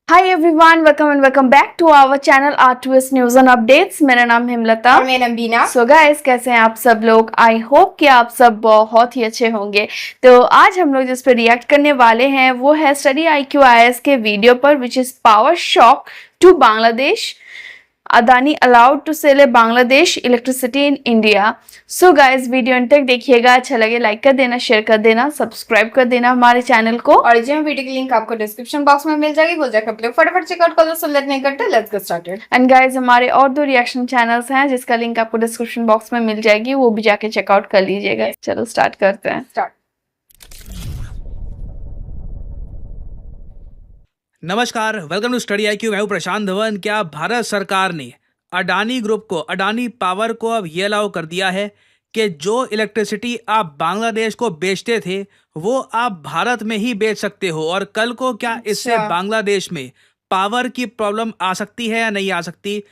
Hi everyone, welcome and welcome back to our channel R2S news and updates. मेरा नाम हेमलता और मैं नंबीना। So guys, कैसे हैं आप सब लोग? आई होप कि आप सब बहुत ही अच्छे होंगे। तो आज हम लोग जिस पे रिएक्ट करने वाले हैं वो है स्टडी IQ IAS के वीडियो पर, which is power shock to Bangladesh, Adani allowed to sell a Bangladesh electricity in India. So guys, video अंत तक देखिएगा। अच्छा लगे लाइक कर देना, शेयर कर देना, सब्सक्राइब कर देना हमारे चैनल को। और ये वीडियो की लिंक आपको डिस्क्रिप्शन बॉक्स में मिल जाएगी, वो जाकर आप लोग फटाफट चेकआउट कर लो। सो लेट नहीं करते, let's get started. And guys, हमारे और 2 रिएक्शन चैनल्स हैं जिसका लिंक आपको डिस्क्रिप्शन बॉक्स में मिल जाएगी, वो भी जाके चेकआउट कर लीजिएगा। चलो स्टार्ट करते हैं। स्टार्ट। नमस्कार, वेलकम टू स्टडी IQ। मैं हूं प्रशांत धवन। क्या भारत सरकार ने अडानी ग्रुप को, अडानी पावर को अब ये अलाउ कर दिया है कि जो इलेक्ट्रिसिटी आप बांग्लादेश को बेचते थे वो आप भारत में ही बेच सकते हो? और कल को क्या इससे बांग्लादेश में पावर की प्रॉब्लम आ सकती है या नहीं आ सकती?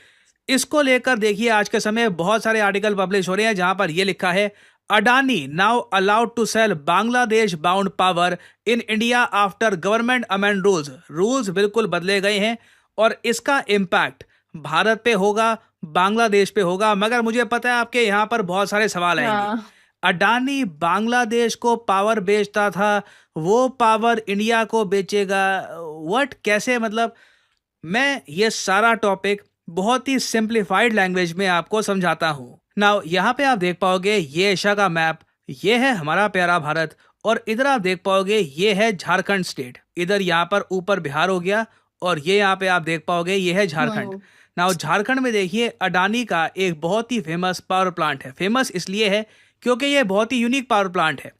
इसको लेकर देखिए आज के समय बहुत सारे आर्टिकल पब्लिश हो रहे हैं जहां पर यह लिखा है, Adani now allowed to sell Bangladesh bound power in India after government amend rules बिल्कुल बदले गए हैं और इसका इम्पैक्ट भारत पे होगा, बांग्लादेश पे होगा। मगर मुझे पता है आपके यहाँ पर बहुत सारे सवाल आएंगे। अडानी बांग्लादेश को पावर बेचता था, वो पावर इंडिया को बेचेगा? व्हाट, कैसे? मतलब मैं ये सारा टॉपिक बहुत ही सिंप्लीफाइड लैंग्वेज में आपको समझाता हूँ। नाउ यहाँ पे आप देख पाओगे ये एशिया का मैप, ये है हमारा प्यारा भारत, और इधर आप देख पाओगे ये है झारखंड स्टेट। इधर यहाँ पर ऊपर बिहार हो गया और ये यहाँ पे आप देख पाओगे ये है झारखंड। नाउ झारखंड में देखिए अडानी का एक बहुत ही फेमस पावर प्लांट है। फेमस इसलिए है क्योंकि ये बहुत ही यूनिक पावर प्लांट है।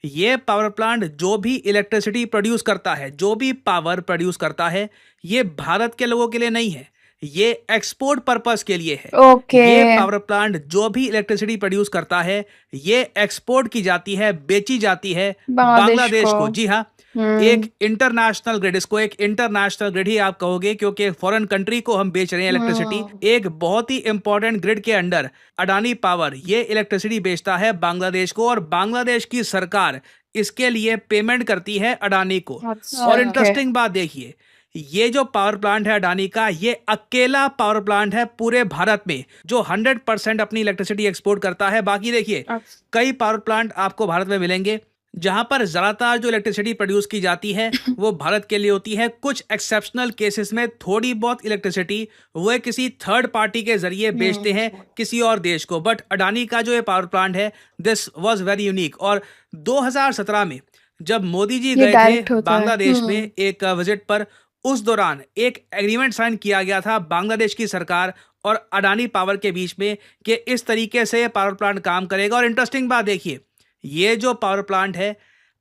ये पावर प्लांट जो भी इलेक्ट्रिसिटी प्रोड्यूस करता है, जो भी पावर प्रोड्यूस करता है, ये भारत के लोगों के लिए नहीं है, ये एक्सपोर्ट पर्पस के लिए है। ये पावर प्लांट जो भी इलेक्ट्रिसिटी प्रोड्यूस करता है ये एक्सपोर्ट की जाती है, बेची जाती है बांग्लादेश को। जी हाँ, एक इंटरनेशनल ग्रिड, इसको एक इंटरनेशनल ग्रिड ही आप कहोगे क्योंकि फॉरेन कंट्री को हम बेच रहे हैं इलेक्ट्रिसिटी। एक बहुत ही इंपॉर्टेंट ग्रिड के अंडर अडानी पावर ये इलेक्ट्रिसिटी बेचता है बांग्लादेश को, और बांग्लादेश की सरकार इसके लिए पेमेंट करती है अडानी को। और इंटरेस्टिंग बात देखिए, ये जो पावर प्लांट है अडानी का, ये अकेला पावर प्लांट है पूरे भारत में जो 100% अपनी इलेक्ट्रिसिटी एक्सपोर्ट करता है। बाकी देखिए कई पावर प्लांट आपको भारत में मिलेंगे जहां पर ज्यादातर जो इलेक्ट्रिसिटी प्रोड्यूस की जाती है वो भारत के लिए होती है। कुछ एक्सेप्शनल केसेस में थोड़ी बहुत इलेक्ट्रिसिटी वो किसी थर्ड पार्टी के जरिए बेचते हैं किसी और देश को। बट अडानी का जो ये पावर प्लांट है, दिस वाज वेरी यूनिक। और 2017 में जब मोदी जी गए थे बांग्लादेश में एक विजिट पर, उस दौरान एक एग्रीमेंट साइन किया गया था बांग्लादेश की सरकार और अडानी पावर के बीच में कि इस तरीके से पावर प्लांट काम करेगा। और इंटरेस्टिंग बात देखिए, ये जो पावर प्लांट है,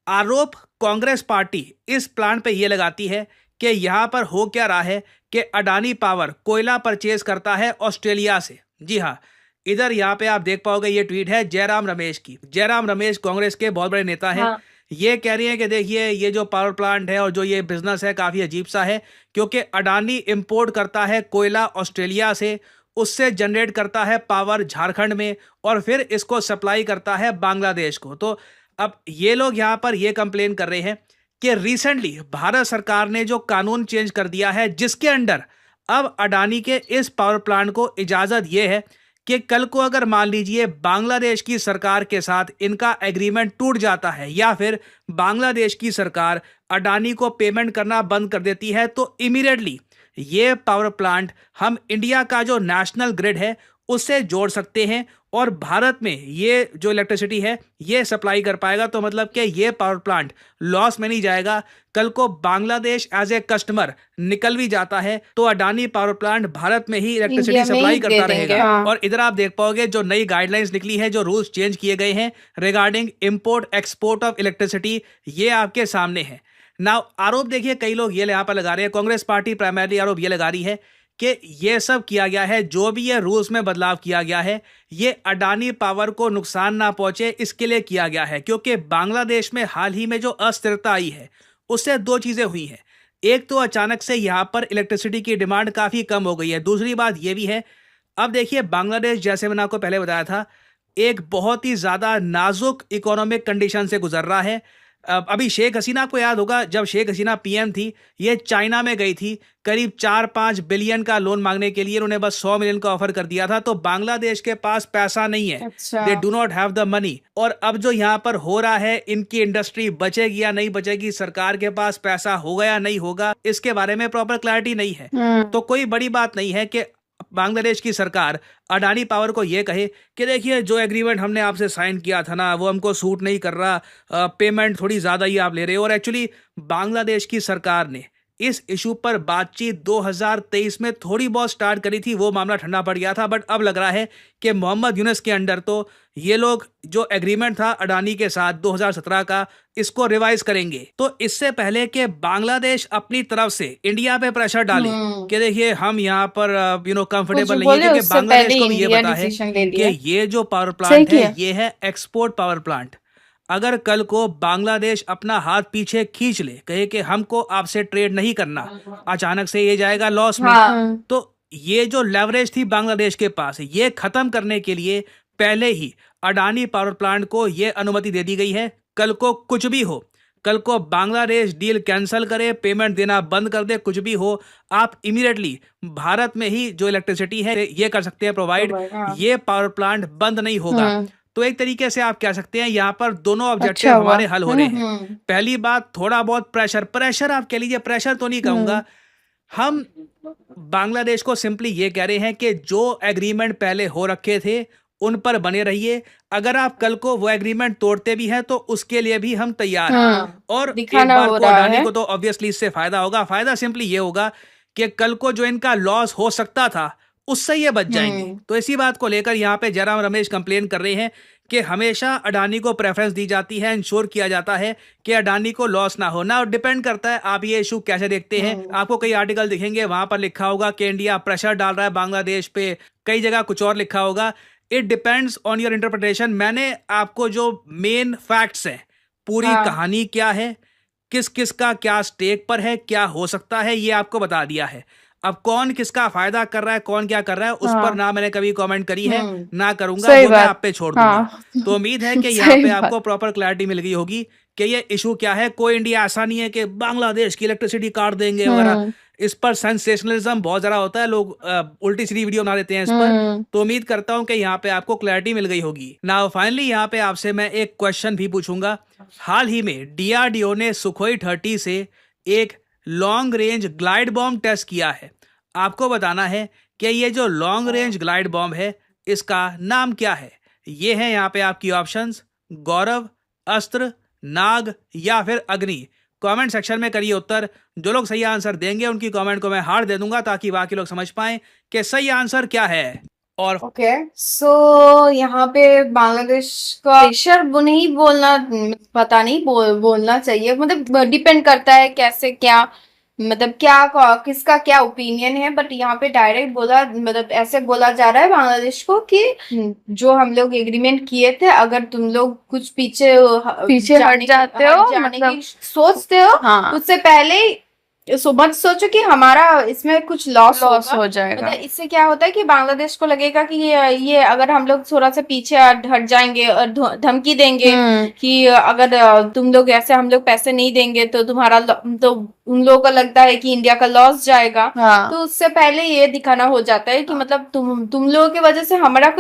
आरोप कांग्रेस पार्टी इस प्लांट पे ये लगाती है कि यहाँ पर हो क्या रहा है कि अडानी पावर कोयला परचेज करता है ऑस्ट्रेलिया से। जी हाँ, इधर यहाँ पे आप देख पाओगे ये ट्वीट है जयराम रमेश की। जयराम रमेश कांग्रेस के बहुत बड़े नेता हैं। ये कह रही है कि देखिए ये जो पावर प्लांट है और जो ये बिजनेस है काफ़ी अजीब सा है क्योंकि अडानी इंपोर्ट करता है कोयला ऑस्ट्रेलिया से, उससे जनरेट करता है पावर झारखंड में और फिर इसको सप्लाई करता है बांग्लादेश को। तो अब ये लोग यहाँ पर ये कंप्लेन कर रहे हैं कि रिसेंटली भारत सरकार ने जो कानून चेंज कर दिया है जिसके अंडर अब अडानी के इस पावर प्लांट को इजाज़त ये है कि कल को अगर मान लीजिए बांग्लादेश की सरकार के साथ इनका एग्रीमेंट टूट जाता है या फिर बांग्लादेश की सरकार अडानी को पेमेंट करना बंद कर देती है, तो इमीडिएटली ये पावर प्लांट हम इंडिया का जो नेशनल ग्रिड है उससे जोड़ सकते हैं और भारत में ये जो इलेक्ट्रिसिटी है ये सप्लाई कर पाएगा। तो मतलब कि ये पावर प्लांट लॉस में नहीं जाएगा। कल को बांग्लादेश एज ए कस्टमर निकल भी जाता है तो अडानी पावर प्लांट भारत में ही इलेक्ट्रिसिटी सप्लाई करता रहेगा। और इधर आप देख पाओगे जो नई गाइडलाइंस निकली है, जो रूल्स चेंज किए गए हैं regarding import export of electricity, ये आपके सामने है। नाउ आरोप देखिए कई लोग ये यहाँ पर लगा रहे हैं, कांग्रेस पार्टी प्राइमरली आरोप ये लगा रही है कि ये सब किया गया है, जो भी ये रूल्स में बदलाव किया गया है ये अडानी पावर को नुकसान ना पहुंचे इसके लिए किया गया है। क्योंकि बांग्लादेश में हाल ही में जो अस्थिरता आई है उससे 2 चीज़ें हुई हैं। एक तो अचानक से यहाँ पर इलेक्ट्रिसिटी की डिमांड काफ़ी कम हो गई है। दूसरी बात ये भी है, अब देखिए बांग्लादेश जैसे मैंने आपको पहले बताया था एक बहुत ही ज़्यादा नाजुक इकोनॉमिक कंडीशन से गुजर रहा है। अभी शेख हसीना को याद होगा, जब शेख हसीना पीएम थी, ये चाइना में गई थी, करीब 4-5 बिलियन का लोन मांगने के लिए उन्होंने बस 100 मिलियन का ऑफर कर दिया था। तो बांग्लादेश के पास पैसा नहीं है, अच्छा। They do not have the money. और अब जो यहाँ पर हो रहा है, इनकी इंडस्ट्री बचेगी या नहीं बचेगी, सरकार के पास पैसा होगा या नहीं होगा, इसके बारे में प्रॉपर क्लैरिटी नहीं है। तो कोई बड़ी बात नहीं है कि बांग्लादेश की सरकार अडानी पावर को ये कहे कि देखिए जो एग्रीमेंट हमने आपसे साइन किया था ना, वो हमको सूट नहीं कर रहा, पेमेंट थोड़ी ज़्यादा ही आप ले रहे हो। और एक्चुअली बांग्लादेश की सरकार ने इस इशू पर बातचीत 2023 में थोड़ी बहुत स्टार्ट करी थी, वो मामला ठंडा पड़ गया था। बट अब लग रहा है कि मोहम्मद यूनुस के अंडर तो ये लोग जो एग्रीमेंट था अडानी के साथ 2017 का, इसको रिवाइज करेंगे। तो इससे पहले कि बांग्लादेश अपनी तरफ से इंडिया पे प्रेशर डाले कि देखिए हम यहाँ पर कंफर्टेबल नहीं है, क्योंकि बांग्लादेश को भी ये पता है कि ये जो पावर प्लांट है ये है एक्सपोर्ट पावर प्लांट। अगर कल को बांग्लादेश अपना हाथ पीछे खींच ले, कहे कि हमको आपसे ट्रेड नहीं करना, अचानक से ये जाएगा लॉस में। तो ये जो लेवरेज थी बांग्लादेश के पास, ये खत्म करने के लिए पहले ही अडानी पावर प्लांट को ये अनुमति दे दी गई है। कल को कुछ भी हो, कल को बांग्लादेश डील कैंसिल करे, पेमेंट देना बंद कर दे, कुछ भी हो, आप इमीडिएटली भारत में ही जो इलेक्ट्रिसिटी है ये कर सकते हैं प्रोवाइड। ये पावर प्लांट बंद नहीं होगा। तो एक तरीके से आप कह सकते हैं यहाँ पर दोनों ऑब्जेक्टिव हमारे हल हो रहे हैं। पहली बात, थोड़ा बहुत प्रेशर आप कह लीजिए, प्रेशर तो नहीं कहूंगा, हम बांग्लादेश को सिंपली ये कह रहे हैं कि जो एग्रीमेंट पहले हो रखे थे उन पर बने रहिए। अगर आप कल को वो एग्रीमेंट तोड़ते भी हैं तो उसके लिए भी हम तैयार हैं। और एक बार को अडानी को तो ऑब्वियसली इससे फायदा होगा। फायदा सिंपली ये होगा कि कल को जो इनका लॉस हो सकता था उससे ये बच जाएंगे। तो इसी बात को लेकर यहाँ पे जयराम रमेश कंप्लेन कर रहे हैं कि हमेशा अडानी को प्रेफरेंस दी जाती है, इंश्योर किया जाता है कि अडानी को लॉस ना हो। ना डिपेंड करता है आप ये इशू कैसे देखते हैं। आपको कई आर्टिकल दिखेंगे, वहां पर लिखा होगा कि इंडिया प्रेशर डाल रहा है बांग्लादेश पे, कई जगह कुछ और लिखा होगा। It depends on your interpretation. मैंने आपको जो मेन फैक्ट्स हैं, पूरी कहानी क्या है, किस किस का क्या स्टेक पर है, क्या हो सकता है, ये आपको बता दिया है। अब कौन किसका फायदा कर रहा है, कौन क्या कर रहा है, उस पर ना मैंने कभी कमेंट करी है, ना करूंगा, वो मैं आप पे छोड़ दूंगा। तो उम्मीद है कि यहाँ पे आपको प्रॉपर क्लैरिटी मिल गई होगी कि ये इशू क्या है। कोई इंडिया ऐसा नहीं है कि बांग्लादेश की इलेक्ट्रिसिटी काट देंगे वगैरह। इस पर सेंसेशनलिज्म बहुत ज्यादा होता है, लोग उल्टी सीधी वीडियो बना देते हैं इस पर। तो उम्मीद करता हूं कि यहाँ पे आपको क्लैरिटी मिल गई होगी। नाउ फाइनली यहाँ पे आपसे मैं एक क्वेश्चन भी पूछूंगा। हाल ही में डीआरडीओ ने सुखोई 30 से एक long range glide bomb test किया है। आपको बताना है कि ये जो लॉन्ग रेंज ग्लाइड बॉम्ब है इसका नाम क्या है। ये है यहाँ पे आपकी ऑप्शंस, गौरव, अस्त्र, नाग या फिर अग्नि। कमेंट सेक्शन में करिए उत्तर। जो लोग सही आंसर देंगे उनकी कमेंट को मैं हार्ट दे दूंगा ताकि बाकी लोग समझ पाएं कि सही आंसर क्या है। और सो यहाँ पे बांग्लादेश का प्रेशर नहीं बोलना, पता नहीं बोलना चाहिए, मतलब डिपेंड करता है कैसे क्या, मतलब क्या किसका क्या ओपिनियन है। बट यहाँ पे डायरेक्ट बोला, मतलब ऐसे बोला जा रहा है बांग्लादेश को कि जो हम लोग एग्रीमेंट किए थे, अगर तुम लोग कुछ पीछे हट जाते हो, मतलब सोचते हो, उससे पहले मत सोचो कि हमारा इसमें कुछ लॉस हो जाएगा। मतलब इससे क्या होता है कि बांग्लादेश को लगेगा कि ये अगर हम लोग थोड़ा सा पीछे हट जाएंगे और धमकी देंगे कि अगर तुम लोग ऐसे हम लोग पैसे नहीं देंगे तो तुम्हारा, तो उन लोगों को लगता है कि इंडिया का लॉस जाएगा। तो उससे पहले ये दिखाना हो जाता है कि मतलब तुम लोगों की वजह से हमारा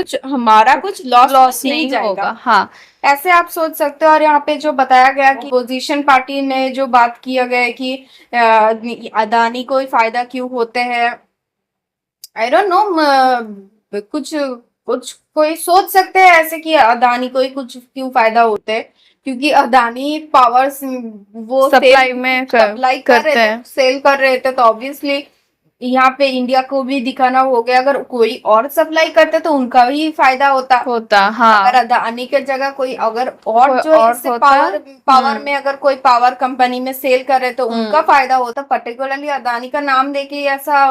कुछ लॉस नहीं जाएगा। ऐसे आप सोच सकते हो। और यहाँ पे जो बताया गया कि पोजीशन पार्टी ने जो बात किया गया है कि अदानी को फायदा क्यों होते हैं, आई डोंट नो, कुछ कोई सोच सकते हैं ऐसे कि अदानी को ही कुछ क्यों फायदा होते हैं, क्योंकि अदानी पावर्स वो सप्लाई करते हैं, सेल कर रहे थे। तो ऑब्वियसली यहाँ पे इंडिया को भी दिखाना हो गया, अगर कोई और सप्लाई करते तो उनका भी फायदा होता। अगर अदानी के जगह कोई अगर और जो इससे पावर में अगर कोई पावर कंपनी में सेल करे तो उनका फायदा होता। पर्टिकुलरली अदानी का नाम लेके ऐसा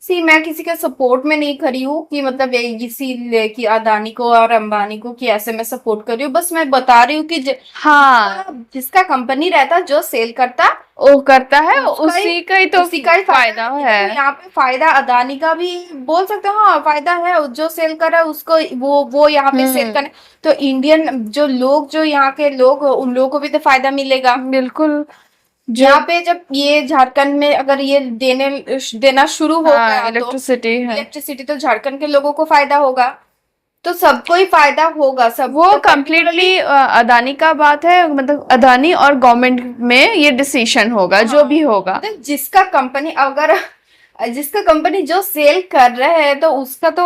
सी मैं किसी के सपोर्ट में नहीं खड़ी हूँ कि मतलब इसी कि अदानी को और अंबानी को कि ऐसे मैं सपोर्ट कर रही हूँ, बस मैं बता रही हूँ कि हाँ जिसका कंपनी रहता जो सेल करता वो करता है, उसका उसी का ही तो फायदा तो है। यहाँ पे फायदा अदानी का भी बोल सकते हो, हाँ फायदा है, जो सेल कर रहा है उसको वो यहाँ पे सेल करे, तो इंडियन जो यहाँ के लोग उन लोगों को भी तो फायदा मिलेगा। बिल्कुल। यहाँ पे जब ये झारखंड में अगर ये देना शुरू हो गया तो इलेक्ट्रिसिटी है, इलेक्ट्रिसिटी तो झारखंड के लोगों को फायदा होगा, तो सबको ही फायदा होगा। सब वो कम्प्लीटली अदानी का बात है, मतलब अदानी और गवर्नमेंट में ये डिसीजन होगा, जो भी होगा। मतलब जिसका कंपनी जो सेल कर रहे हैं तो उसका तो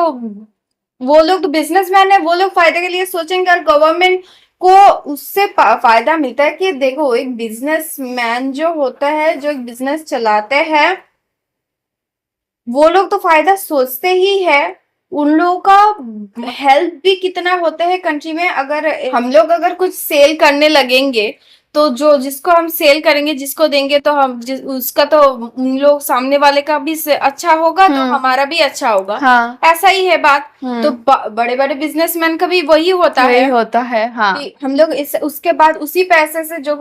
वो लोग तो बिजनेसमैन है, वो लोग फायदे के लिए सोचेंगे, और गवर्नमेंट को उससे फायदा मिलता है कि देखो एक बिजनेसमैन जो होता है, जो एक बिजनेस चलाते हैं, वो लोग तो फायदा सोचते ही है। उन लोगों का हेल्प भी कितना होता है कंट्री में। अगर हम लोग अगर कुछ सेल करने लगेंगे तो जो जिसको हम सेल करेंगे, जिसको देंगे, तो उसका तो उन लोग सामने वाले का भी अच्छा होगा, तो हमारा भी अच्छा होगा। हाँ। ऐसा ही है बात। तो बड़े बड़े बिजनेसमैन का भी वही होता है। हाँ। कि हम लोग उसके बाद उसी पैसे से जो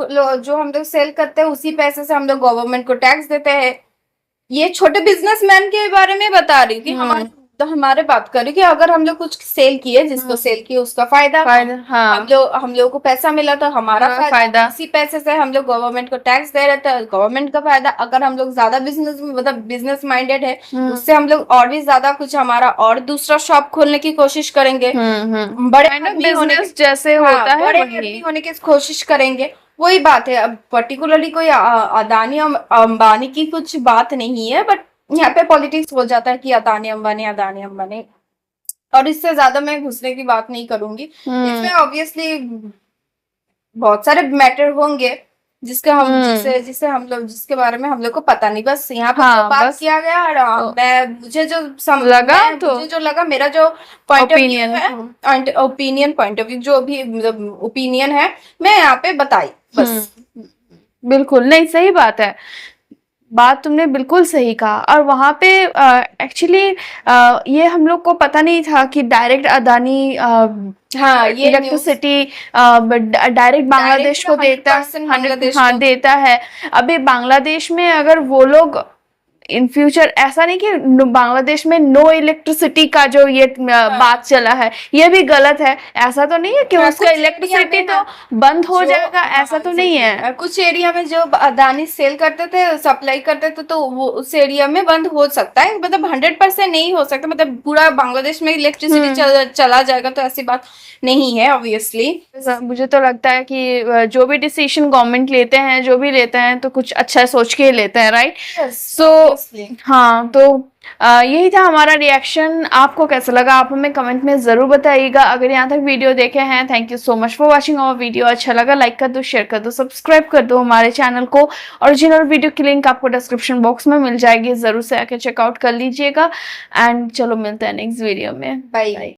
हम लोग सेल करते हैं, उसी पैसे से हम लोग गवर्नमेंट को टैक्स देते हैं। ये छोटे बिजनेसमैन के बारे में बता रही हूँ कि हमारे बात करें कि अगर हम लोग कुछ सेल किए, जिसको सेल किए उसका फायदा, हाँ। हम लोग को पैसा मिला तो हमारा फायदा, इसी पैसे से हम लोग गवर्नमेंट को टैक्स दे रहे थे, गवर्नमेंट का फायदा। अगर हम लोग ज्यादा बिजनेस माइंडेड है, उससे हम लोग और भी ज्यादा कुछ हमारा और दूसरा शॉप खोलने की कोशिश करेंगे, बड़े आदमी होने जैसे होता है, बड़े आदमी होने की कोशिश करेंगे। वही बात है। अब पर्टिकुलरली कोई अदानी अंबानी की कुछ बात नहीं है, बट यहाँ पे पॉलिटिक्स हो जाता है कि अदानी अंबानी, और इससे ज्यादा मैं घुसने की बात नहीं करूंगी। इसमें ऑब्वियसली बहुत सारे मैटर होंगे जिससे हम लोग जिसके बारे में हम लोग को पता नहीं, बस यहाँ पे बात किया गया। और मुझे जो लगा मेरा जो पॉइंट ऑफ व्यू जो भी ओपिनियन है, मैं यहाँ पे बताई बस। बिल्कुल नहीं, सही बात है, बात तुमने बिल्कुल सही कहा। और वहां पे एक्चुअली ये हम लोग को पता नहीं था कि डायरेक्ट अदानी ये इलेक्ट्रिसिटी डायरेक्ट बांग्लादेश को देता देता है। अभी बांग्लादेश में अगर वो लोग इन फ्यूचर, ऐसा नहीं कि बांग्लादेश में नो इलेक्ट्रिसिटी का जो ये बात चला है, ये भी गलत है। ऐसा तो नहीं है कि उसका इलेक्ट्रिसिटी तो बंद हो जाएगा, ऐसा तो नहीं है। कुछ एरिया में जो अदानी सेल करते थे, सप्लाई करते थे, तो वो उस एरिया में बंद हो सकता है, मतलब 100% नहीं हो सकता, मतलब पूरा बांग्लादेश में इलेक्ट्रिसिटी चला जाएगा, तो ऐसी बात नहीं है ऑब्वियसली। मुझे तो लगता है कि जो भी डिसीजन गवर्नमेंट लेते हैं, जो भी लेते हैं, तो कुछ अच्छा सोच के लेते हैं, राइट? सो हाँ, तो यही था हमारा रिएक्शन। आपको कैसा लगा आप हमें कमेंट में जरूर बताइएगा। अगर यहाँ तक वीडियो देखे हैं, thank you so much for watching our video. अच्छा लगा लाइक कर दो, शेयर कर दो, सब्सक्राइब कर दो हमारे चैनल को। ओरिजिनल वीडियो की लिंक आपको डिस्क्रिप्शन बॉक्स में मिल जाएगी, जरूर से आके चेकआउट कर लीजिएगा। एंड चलो मिलते हैं नेक्स्ट वीडियो में, बाय।